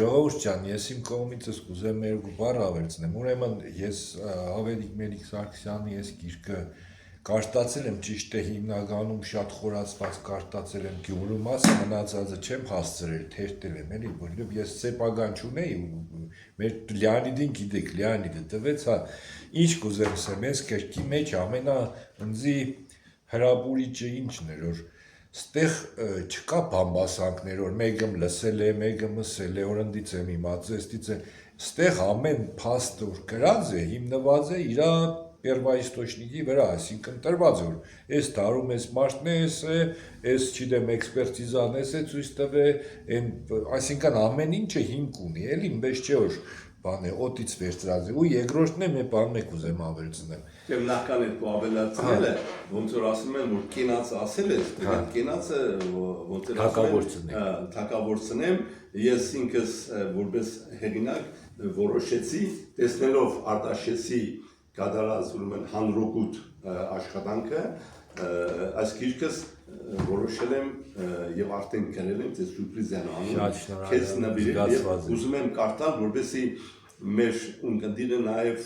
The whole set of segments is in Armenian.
Ժողովուրդ ջան, ես իմ կողմիցս կուզեմ երկու բառ ավելցնեմ։ Ուրեմն ես Ավետիք Մելիք Սարգսյանի այս գիրքը կարդացել եմ, ճիշտ է, հիմնականում շատ խորացված կարդացել եմ Գյումրու մասը, մնացածը չեմ հասցրել, թերթել եմ, էլի, որովհետև ես սեփական չունեի, մեր Լեոնիդին գիտեք, Լեոնիդը տվեց, հա, ինչ կուզեմ ասեմ, այս գրքի մեջ ամենաընձի հրապուրիչը ինչն էր, որ ստեղ չկա բամբասանքներ, որ մեկը լսել է, մեկը մսել է, օրընդից եմ իմացել, ստեղ ամեն փաստ որ գրած է, հիմնված է իր первоисточники վրա, այսինքն տրված է, որ այս դարում այս մարդն է, այս չգիտեմ, էքսպերտիզան է ցույց տվե, այսինքն ամեն ինչը հիմք ունի, էլի, մեզ չէ որ բան է, օտից վերցրած է, ու երկրորդն է, մի բան մեկ ուզեմ ավելցնեմ։ Եվ նախքան այդ ավելացնելը, ոնց որ ասում են, որ կենացը ասել ես, կենացը ոնց որ թակավորցնեմ, ես ինքս որպես հեղինակ որոշեցի, տեսնելով Արտաշեսի կատարած ուրեմն հանրօգուտ աշխատանքը, այս գիրքս որոշել եմ եւ արդեն գրել եմ, ձեզ սուրպրիզ եմ անում, քեզ նվիրել եւ ուզում եմ կարդալ, որպեսզի մեր ունկնդիրը նաեւ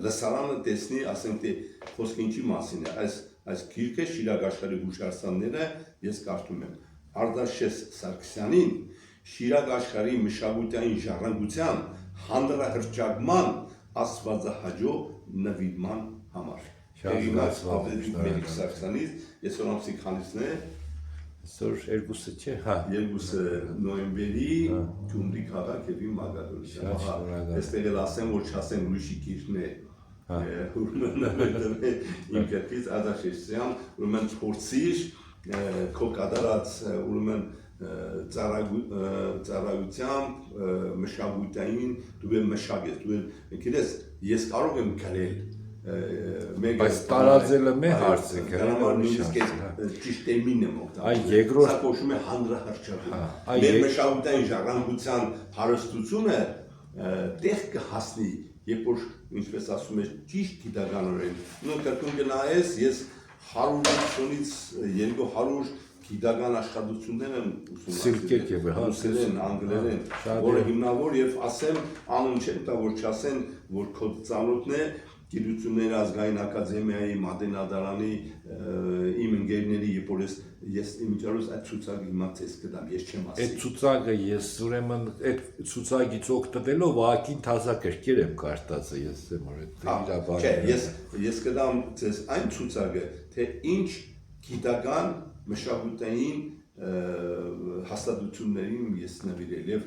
լսարանը տեսնի, ասենք թե խոսքը ինչի մասին է, այս գիրքը Շիրակ աշխարհի հուշարձանները ես կարդում եմ Արտաշես Սարգսյանին Շիրակ աշխարհի մշակութային ժառանգության հանրահռչակման աստվածահաճո նվիրման համար Ավետիք Մելիք Սարգսյանից, ես որոնցի քանիսն է Այսօր երկուսը չէ, հա։ Երկուսը նոյեմբերի Գյումրի քաղաք եւ իմ մագազինը։ Այստեղ էլ ասեմ, որ չասեմ ուրիշի գիրքն է։ Ուրեմն իմ գրքից Արտաշեսյան, ուրեմն փորձիր քո կատարած ուրեմն ծառայությամբ մշակութային դու մշակ ես, դու գիտես, ես կարող եմ գրել Բայց տարածելը մեր հարց է, ճիշտ տերմինն եմ օգտագործում։ Երկրորդ սա կոչվում է հանրահռչակում։ Մեր մշակութային ժառանգության հարստությունը տեղ կհասնի, երբ որ ինչպես ասում ես, ճիշտ գիտականորեն։ Նույն կրկին գնայես, ես 150-ից 200 գիտական աշխատություններ են ուսումնասիրել, անգլերեն, որը հիմնավոր եւ ասեմ, անուն չեմ տա, որ չասեն, որ քո ծանոթն է Գիտությունների ազգային ակադեմիայի Մատենադարանի իմ ընկերների երբ որ ես իմիջիայլոց այդ ցուցակը հիմա ցես կդամ, ես չեմ ասի։ Այդ ցուցակը ես ուրեմն այդ ցուցակից օգտվելով ակին թազա գրքեր եմ կարդացել, ես ասեմ որ այդ իր բանը։ Չէ, ես կդամ ցես այն ցուցակը, թե ինչ գիտական մշակութային հաստատություններին ես նվիրել եւ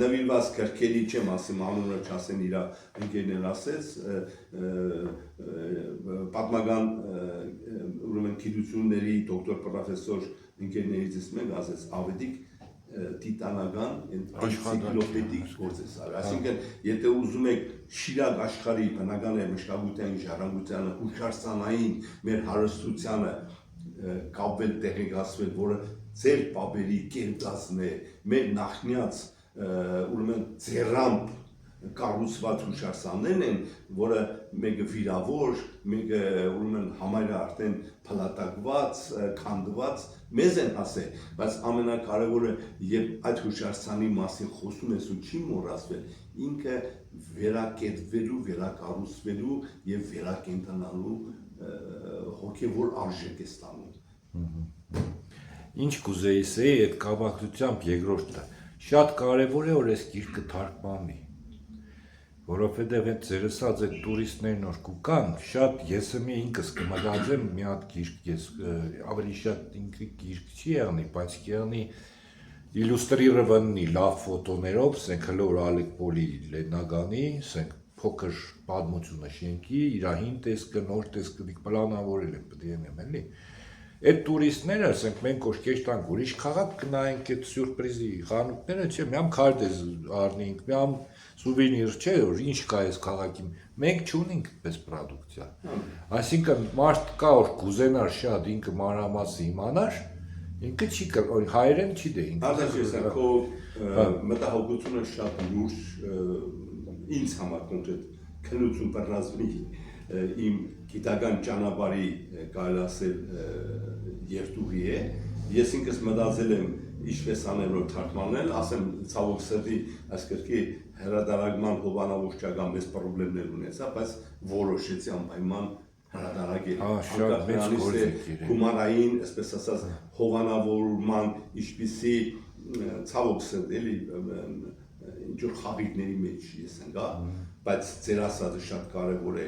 նվիրված գրքերի չեմ ասում անունը չասեն իր ընկերներ ասեց պատմական ուրեմն գիտությունների դոկտոր պրոֆեսոր ընկերներից մեկ ասեց Ավետիք տիտանական էնցիկլոպեդիկ գործ է սա այսինքն եթե ուզում եք Շիրակ աշխարհի բնական մշակութային ժառանգությանը հուշարձանային մեր հարստությանը կապվել տեղեկացվել, որը ձեր պապերի կերտածն է, մեր նախնյաց ուրեմն ձեռամբ կառուցված հուշարձաններն են, որը մեկը վիրավոր, մեկը ուրեմն համարը արդեն փլատակված, քանդված, մեզ են ասել, բայց ամենակարևորը երբ այդ հուշարձանի մասին խոսում ես ու չի մոռացվել, ինքը վերակենդվելու, վերակառուցվելու եւ վերակենդանալու հոգևոր արժեք է ստանում։ Ինչ կուզեիս էի այդ կապակցությամբ երկրորդը։ Շատ կարևոր է որ այս գիրքը թարգմանի։ Որովհետև այդ ծերսած այդ տուրիստներն որ կան, շատ եսը մի ինքս կմտածեմ մի հատ գիրք, ես ավելի շատ ինքը գիրք չի եղնի, բայց կեղնի իլյուստրիրованный լավ ֆոտոներով, ասենք հլը որ Ալեք Պոլի լեննագանի, ասենք փոքր պատմությունը շենքի, իր հին տեսքը, նոր տեսքը պլանավորել եմ, պետք է եմ, էլի։ Այդ տուրիստները, ասենք, մենք որ կեշտանք ուրիշ քաղաք գնայինք այդ սյուրպրիզի խանութները, չէ, միամ քարտեզ առնեինք, միամ սուվենիր, չէ, որ ինչ կա այս քաղաքի, մենք չունենք այդպես պրոդուկցիա։ Այսինքն մարդ կա որ կուզենար շատ ինքը մանրամասն իմանար, ինքը չի հայերեն չի դե ինքը։ Արտաշեսյան քո մտահոգությունը շատ լուրջ ինձ համար կոնկրետ քննություն բռնածվի իմ գիտական ճանապարհի կարելի ասել երթուղի է ես ինքս մտածել եմ Ինչպես անել որ թարգմանել, ասեմ ցավոք սրտի այս գրքի հրատարակման հովանավորչական մեծ խնդիրներ ունեցա, բայց որոշեցի անպայման հրատարակել։ Շատ մեծ գործիք էր։ Գումարային, այսպես ասած, հովանավորման ինչպիսի ցավոք սրտի էլի ինչ-որ խաղիկների մեջ ես ընկա, բայց ձեր ասածը շատ կարևոր է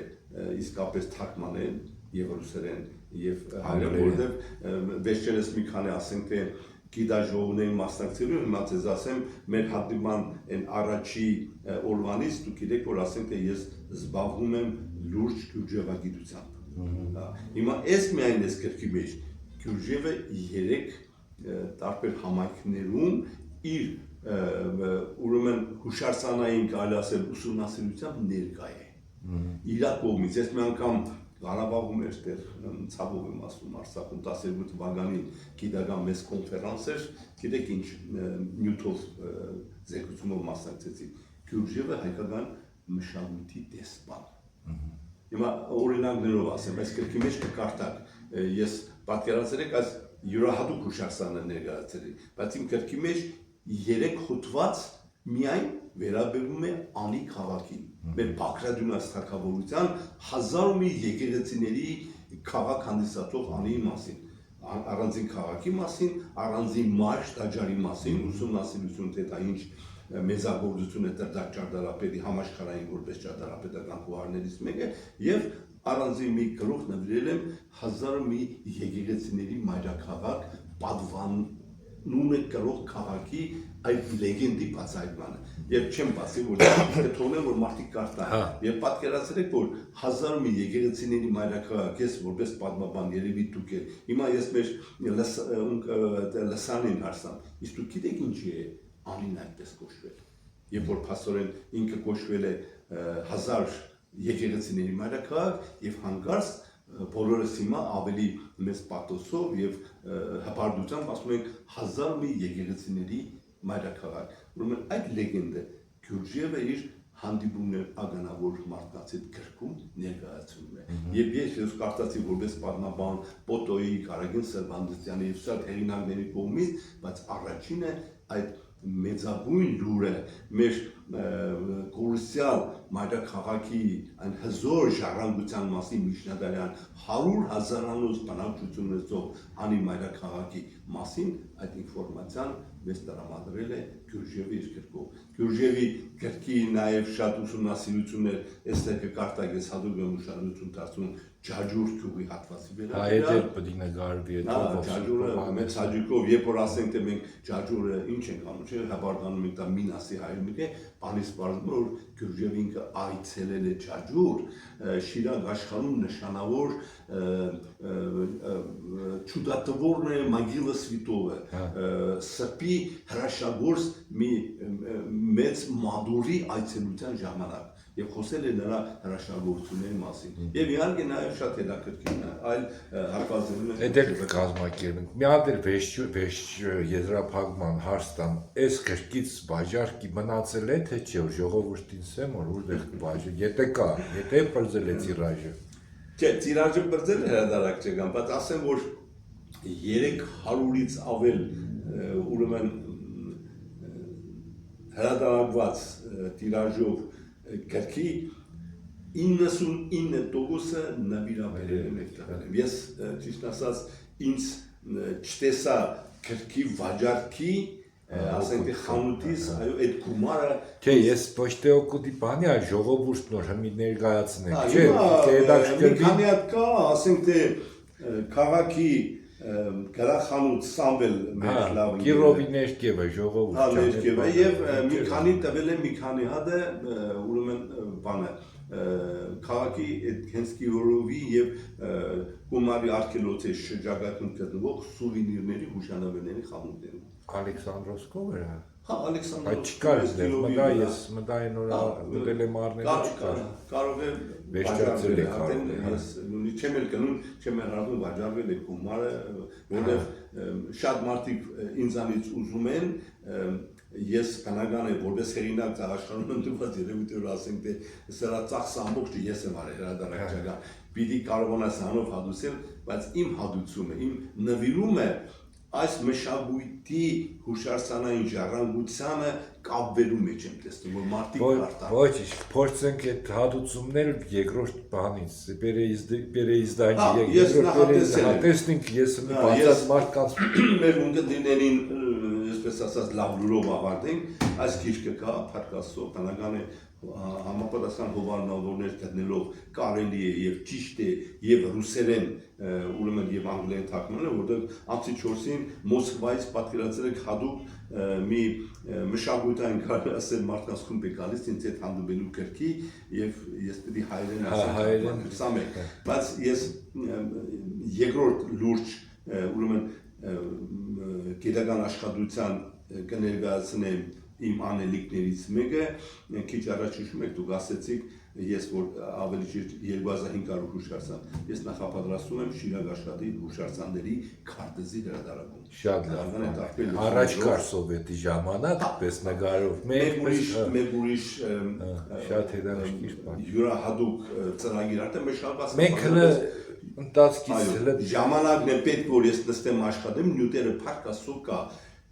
իսկապես թարգմանել եւ ռուսերեն եւ հայերեն, որովհետեւ վերջերս մի քանի ասենք թե գիտաժողովների մասնակցելու հիմա ձեզ ասեմ մեր հանդիպման այն առաջի օրվանից դուք գիտեք որ ասենք թե ես զբաղվում եմ լուրջ գյուրջևագիտությամբ հիմա այս միայն այս գրքի մեջ Գյուրջևը 3 տարբեր համայնքներում իր ուրեմն հուշարձանային կարելի ասել ուսումնասիրությամբ ներկա է իր կողմից ես մի անգամ Ղարաբաղում էստեղ ցավով եմ ասում Արցախում 12 թվականի գիտական մեծ կոնֆերանս էր գիտեք ինչ նյութով զեկուցումով մասնակցեցի Գյուրջևը հայկական մշակույթի դեսպան հիմա օրինակներով ասեմ այս գրքի մեջ կկարտակ ես պատկերացրեք այս յուրահատուկ հուշարձանը ներկայացրի բայց իմ գրքի մեջ 3 հոդված միայն վերաբերում է Անի քաղաքին մեր Բագրատունյաց թագավորության 1000 մի եկեղեցիների քաղաք հանդիսացող Անի մասին առանձին քաղաքի մասին առանձին մարշ տաճարի մասին ուսումնասիրություն թե դա ինչ մեծագործություն է Տրդակ ճարտարապետի համաշխարհային որպես ճարտարապետական խոհարներից մեկը եւ առանձին մի գլուխ նվիրել եմ 1000 մի եկեղեցիների մայրաքաղաք պատվանուն է կրող քաղաքի այդ լեգենդի բացահայտմանը եւ չեմ բացի որ թողնեմ որ մարդիկ կարդան եւ պատկերացրեք որ 1000 մի եկեղեցիների մայրաքաղաք ես որպես պատմաբան երևի դուք եք հիմա ես մեր լսանին հարցամ իսկ դուք գիտեք ինչի է Անին այդպես կոչվել երբ որ փաստորեն ինքը կոչվել է 1000 եկեղեցիների մայրաքաղաք եւ հանկարծ բոլորս հիմա ավելի մեծ պաթոսով եւ հպարտությամբ ասում ենք 1000 մի եկեղեցիների մայրաքաղաք ուրեմն այդ լեգենդը Գյուրջևը իր հանդիպումներ ագանավոր մարդկանց հետ գրքում ներկայացնում է եւ ես կարծացի որպես պատմաբան Պոտոյի Կարագին Սերվանդեսյանի եւ շատ հեղինակների կողմից բայց առաջինը այդ մեծագույն լուրը մեր կորուսյալ մայրաքաղաքի այն հզոր ժառանգության մասին միջնադարյան 100,000-անոց բնակչություն ունեցող Անի մայրաքաղաքի մասին այդ ինֆորմացիան մեզ տրամադրել է Գյուրջևի իր գրքով Գյուրջևի գրքի նաև շատ ուսումնասիրություններ այստեղ կկարտակ ես հատուկ եմ ուշադրություն դարձնում Ջաջուր գյուղի հատվածի վերաբերյալ այդ էլ պետք է նկարվի այդ Ջաջուրը մեծ հաջուկով երբ որ ասենք թե մենք Ջաջուրը ինչ ենք անում չէ հաբարտանում ենք դա Մինասի հայրենիք է բանից բարձր որ Գյուրջևը ինքը այցելել է Ջաջուր Շիրակ աշխարհում նշանավոր Չուդատվորն է Մագիլա Սվիտովը սրբի հրաշագործ մի մեծ մադուրի այցելության ժամանակ եւ խոսել է նրա հրաշագործությունների մասին եւ իհարկե նաեւ շատ հետաքրքիր այլ հարկազդում է դեր կազմակերպենք մի հատ էլ վեշ եզրափակման հարց տամ այս գրքից բաժարկի մնացել է թե չէ ժողովրդին սեմ որտեղ բաժը եթե կա եթե բրձել է տիրաժը չէ տիրաժը բրձել է հրատարակ չկան բայց ասեմ որ 300-ից ավել ուրեմն հրատարակված տիրաժով գրքի 99%-ը նվիրաբերել եմ այդտեղ։ Ես ճիշտ ասած ինձ չտեսա գրքի վաճառքի, ասենք թե խանութից, այո, այդ գումարը Չէ, ես ոչ թե օգուտի բանի, այլ ժողովուրդն որ հիմի ներկայացնենք, չէ, հետաքրքիր մի քանի հատ կա, ասենք թե քաղաքի գրախանութ Սամվել մեր լավ Կիրովի ներքևը ժողովուրդ ներքևը եւ մի քանի տվել եմ մի քանի հատը ուրեմն բանը քաղաքի այդ հենց Կիրովի եւ Գումարի արքելոցի շրջակայքում գտնվող սուվենիրների հուշանվերների խանութներում Ալեքսանդրովսկով era Հա Ալեքսանդր Այդ չկար դեռ մտա ես մտա այն օր ուտել եմ առնել չկար կարող է վերջացել է կարող ես չեմ էլ գնում չեմ հրանում վաճառվել է գումարը որովհետև շատ մարդիկ ինձանից ուզում են ես բնական է որպես հերինակ աշխարհում ընդունված երևի թե ասենք թե սրա ծախսը ամբողջը ես եմ արել հրադարակչական պիտի կարողանաս հանով հադուսել բայց իմ հադուցումը իմ նվիրումը այս մշակույթի հուշարձանային ժառանգությանը կապվելու մեջ եմ տեսնում, որ մարդիկ կարտան։ Ոչ, փորձենք այդ հատուցումներ երկրորդ բանից, Պերեիզդանի երկրորդ տեսնենք ես բացած մարդկանց մեր ունկնդիրներին, այսպես ասած, լավ լուրով ավարտենք, այս գիրքը կա, փառքաստո, բնական է համապատասխան հովանավորներ գտնելով կարելի է եւ ճիշտ է եւ ռուսերեն ուրեմն եւ անգլերեն թարգմանել, որտեղ ամսի 4-ին Մոսկվայից պատկերացրել եք հadoop մի մշակութային կարելի ասել մարդկանց խումբ է գալիս ինձ այդ հանդիպելու կրքի եւ ես պետք է հայերեն ասեմ 21, բայց ես երկրորդ լուրջ ուրեմն գիտական աշխատության կներկայացնեմ իմ անելիքներից մեկը, քիչ առաջ հիշում եք դուք ասեցիք, ես որ ավելի ճիշտ 2500 հուշարձան, ես նախապատրաստում եմ Շիրակ աշխատի հուշարձանների քարտեզի հրատարակում։ Շատ լավ։ Առաջ կար սովետի ժամանակ, պես նկարով, մեկ ուրիշ շատ հետաքրքիր բան։ Յուրահատուկ ծրագիր արդեն մեր շարված։ Մենք ընթացքից ժամանակն է պետք որ ես նստեմ աշխատեմ, նյութերը փառքաստո կա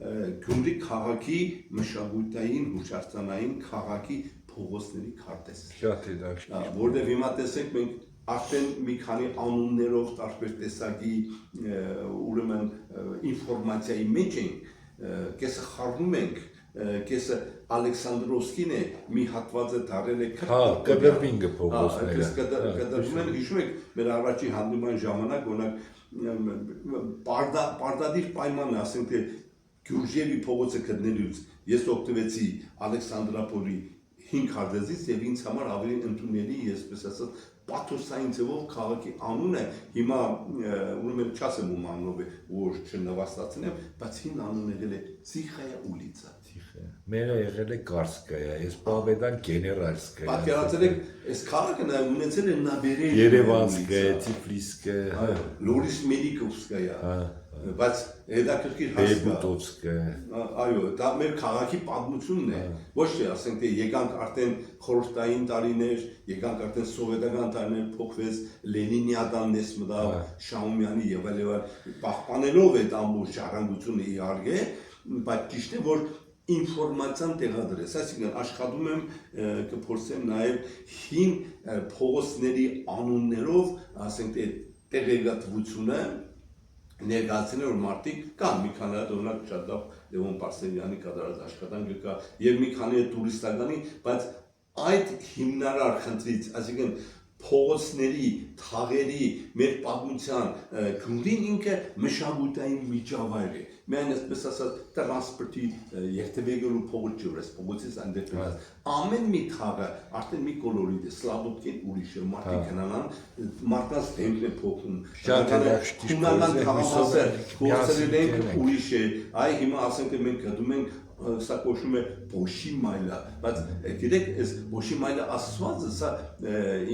Գյումրի քաղաքի մշակութային հուշարձանային քաղաքի փողոցների քարտեզ։ Շատ հետաքրքիր։ Որտեղ հիմա տեսեք մենք արդեն մի քանի անուններով տարբեր տեսակի ուրեմն ինֆորմացիայի մեջ ենք, կեսը խառնում ենք, կեսը Ալեքսանդրովսկին է, մի հատվածը դարել է Կդրվինգը փողոցները։ Կդրվում են, հիշում եք, մեր առաջի հանդիպման ժամանակ, օրինակ պարտադիր պայմանն է, ասենք թե Գյուրջևի փողոցը գտնելուց ես օգտվեցի Ալեքսանդրապոլի 5 քարտեզից եւ ինձ համար ավելի ընդունելի ես ասած պաթոսային ձևով քաղաքի անունը հիմա ուրեմն չասեմ ում անունով է որ չնվաստացնեմ, բայց հին անունը եղել է Տիխայա ուլիցա։ Մերը եղել է Կարսկայա, ես Պավեդան Գեներալսկայա։ Պատկերացրել եք, այս քաղաքը նա ունեցել է նաբերեժ Երևանսկայա, Թիֆլիսկայա, Լորիս Մելիքովսկայա, բայց հետաքրքիր Բեյբուտովսկայա։ Այո, դա մեր քաղաքի պատմությունն է։ Ոչ թե ասենք թե եկանք արդեն խորհրդային տարիներ, եկանք արդեն սովետական տարիներ փոխվեց, Լենինիադան նես մտավ, Շաումյանի եւ այլն, պահպանելով այդ ամբողջ ժառանգությունը իհարկե, բայց ճիշտ է որ ինֆորմացիան տեղադրես, այսինքն աշխատում եմ կփորձեմ նաև հին փողոցների անուններով, ասենք թե տեղեկատվությունը ներկայացնել որ մարդիկ կան մի քանի հատ օրինակ շատ լավ Լևոն Պարսենյանի կատարած աշխատանքը կա եւ մի քանի տուրիստականի, բայց այդ հիմնարար խնդրից, այսինքն փողոցների, թաղերի, մեր պատմության Գյումրին ինքը մշակութային միջավայր է։ Միայն այսպես ասած տրանսպորտի երթևեկելու փողոց չէ, փողոցից այնտեղ ամեն մի թաղը արդեն մի կոլորիտ է, Սլավոդկին ուրիշ է, մարդիկ գնանան, մարդկանց դեմքն է փոխում։ Շատ հետաքրքիր ուրիշ է, այ հիմա ասենք թե մենք գտնում ենք սա կոչվում է Բոշի մայլա, բայց գիտեք, այս Բոշի մայլա ասվածը սա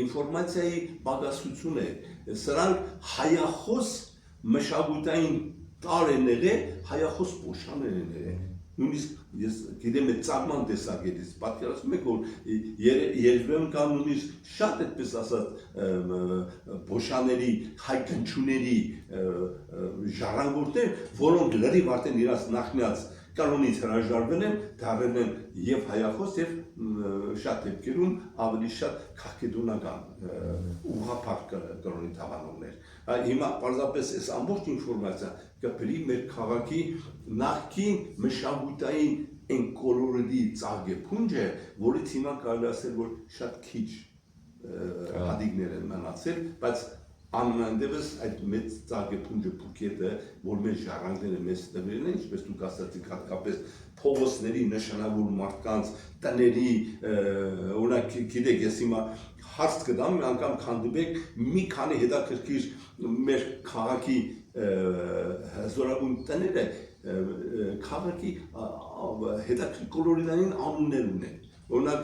ինֆորմացիայի բաղկացություն է, սրանք հայախոս մշակութային տար են եղել, հայախոս Բոշաներ են եղել, նույնիսկ ես գիտեմ այդ ծագման տեսակետից, պատկերացնում եք, որ Երևանում կան նույնիսկ շատ այդպես ասած Բոշաների, հայ գնչուների ժառանգորդներ, որոնք լրիվ արդեն իրաց նախնյաց կանոնից հրաժարվել են, դառել են եւ հայախոս եւ շատ դեպքերում ավելի շատ քաղաքեդոնական ուղղափառ կանոնի թավանողներ։ Հիմա պարզապես այս ամբողջ ինֆորմացիա կբերի մեր քաղաքի նախկին մշակութային այն կոլորիտի ծաղկեփունջը, որից հիմա կարելի ասել որ շատ քիչ հադիգներ են մնացել, բայց Աննայնդևս այդ մեծ ծաղկեփունջը փուկետը, որ մեր ժառանգները մեծ տվերն են, ինչպես դուք ասացիք, հատկապես փողոցների նշանավոր մարդկանց տների, օրինակ գիտեք, ես հիմա հարց կտամ, մի անգամ քանդիպեք մի քանի հետաքրքիր մեր քաղաքի զորագույն տները, քաղաքի հետաքրքիր կոլորիտային անուններ ունեն, օրինակ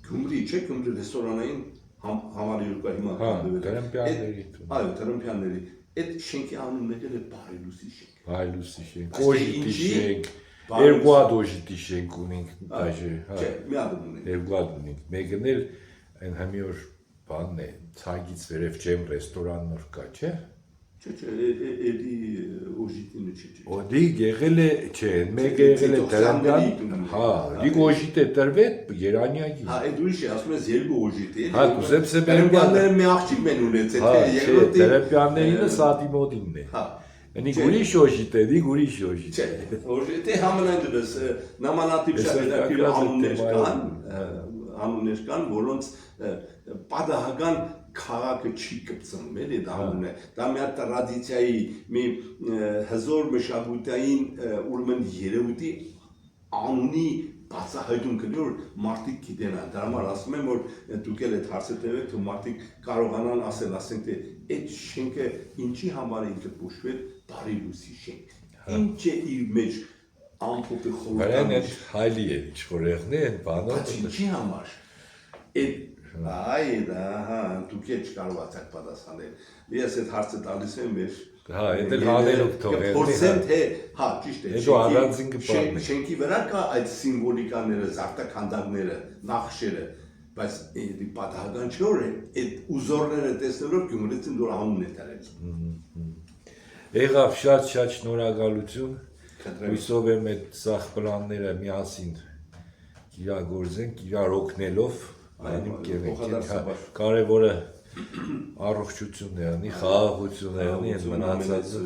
Գյումրի, չէ, Գյումրի ռեստորանային համարի ուրկա հիմա Տրամպյանների այո, Տրամպյանների այդ շենքի անունը եղել է Բարելուսի շենք Հայլուսի շենք, Օժիտի շենք, երկու հատ Օժիտի շենք ունենք դաժե, չէ, մի հատ ունենք երկու հատ ունենք, մեկն էլ այն համի օր բանն է, ցագից վերև ջեմ ռեստորանն որ կա, չէ, Էդի օժիտինը չի։ Ոդի եղել է, չէ, մեկ եղել է դրանքան, հա, լիք օժիտ է տրվեց Երանյակի։ Հա, այդ ուրիշ է, ասում ես երկու օժիտ է։ Հա, դուզեմ սե Տերապյանները մի աղջիկ մեն ունեցել, հա, թե չէ, Տերապյաններինը Սադիմոդինն է։ Հա։ Ընիկ ուրիշ օժիտ է, դիք ուրիշ օժիտ է։ Չէ, օժիտ է համենայն դրս նամանատիպ շատ հետաքրքիր անուններ կան, որոնց պատահական քաղաքը չի կպցնում, էլի դա անունը։ Դա մի հատ տրադիցիայի, մի հզոր մշակութային ուրեմն երևույթի անունի բացահայտում կլինի, որ մարդիկ գիտենան։ Դրա համար ասում եմ, որ դուք էլ այդ հարցը տվեք, թե մարդիկ կարողանան ասել, ասենք թե այդ շենքը ինչի համար է ինքը բուժվել բարի լույսի շենք։ Ինչ է իր մեջ ամփոփի Վրան խորհրդանիշ։ այդ հայլի է, ինչ որ եղնի են բանով։ Բայց ինչի համար։ Այ դա, հա, դուք էլ չկարողացաք պատասխանել։ Ես այդ հարցը տալիս եմ մեր Հա, այդ էլ հանելով թողել։ Փորձեմ թե, հա, ճիշտ է։ Հետո առանձին կպարնի։ Շենքի վրա կա այդ սիմվոլիկաները, զարդաքանդակները, նախշերը, բայց դի պատահական չէ որ այդ ուզորները տեսնելով գումարեցին դուր անուն է դարել։ Եղավ շատ շնորհակալություն։ Հույսով եմ այդ սաղ պլանները միասին իրագործենք, իրար օգնելով, այնիմ կերենք, կարևորը առողջություն է անի, խաղաղություն է անի, այն մնացածը,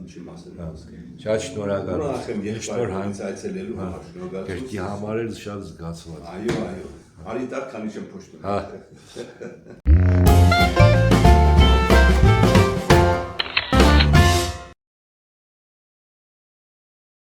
ինչի մասն է։ շատ շնորհակալություն։ Եղբայրից այցելելու համար շնորհակալություն։ Գրքի համար էլ շատ զգացված։ Այո, արի դար քանի չեմ փոշտում։ Հա։